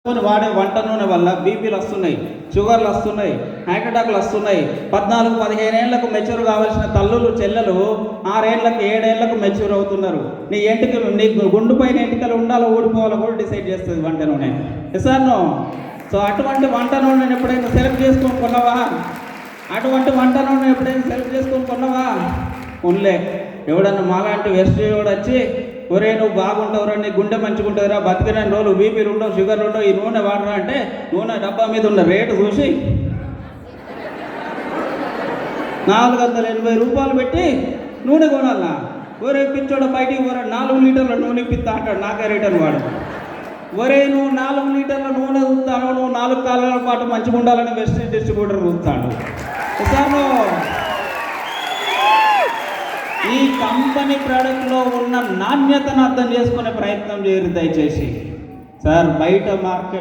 వాడే వంట నూనె వల్ల బీపీలు వస్తున్నాయి, షుగర్లు వస్తున్నాయి, హార్ట్ అటాక్లు వస్తున్నాయి. 14-15 ఏళ్లకు మెచ్యూర్ కావాల్సిన తల్లులు చెల్లెలు 6 ఏళ్లకు 7 ఏళ్లకు మెచ్యూర్ అవుతున్నారు. నీ గుండు పైన ఎంటికలు ఉండాలో ఊడిపోవాలో కూడా డిసైడ్ చేస్తుంది వంట నూనె. ఎసాను సో అటువంటి వంట నూనెను ఎప్పుడైనా సెలెక్ట్ చేసుకొని కొన్నావా? అటువంటి వంట నూనె ఎప్పుడైనా సెలెక్ట్ చేసుకొని కొన్నావా? కొనలే. ఎవడన్నా మాలాంటి వెస్ట్ కూడా వచ్చి ఒరే నువ్వు బాగుంటావురా, నీ గుండె మంచిగుంటుందిరా, బతికిన రోజులు బీపీలు ఉండవు, షుగర్లు ఉండవు, ఈ నూనె వాడరా అంటే నూనె డబ్బా మీద ఉన్న రేటు చూసి 480 రూపాయలు పెట్టి నూనె కొనాలా? ఒరే పిచ్చోడ బయటికి పోరా, 4 లీటర్ల నూనె పిత్తా అంటాడు. నాకే రిటర్న్ వాడు. ఒరే నువ్వు 4 లీటర్ల నూనె చూస్తాను, నువ్వు 4 కాలాల పాటు మంచిగా ఉండాలని వెస్ట్ డిస్ట్రిబ్యూటర్ చూస్తాడు. సార్ ఈ కంపెనీ ప్రోడక్ట్లో ఉన్న నాణ్యతను అర్థం చేసుకునే ప్రయత్నం చేయరు దయచేసి. సార్ బయట మార్కెట్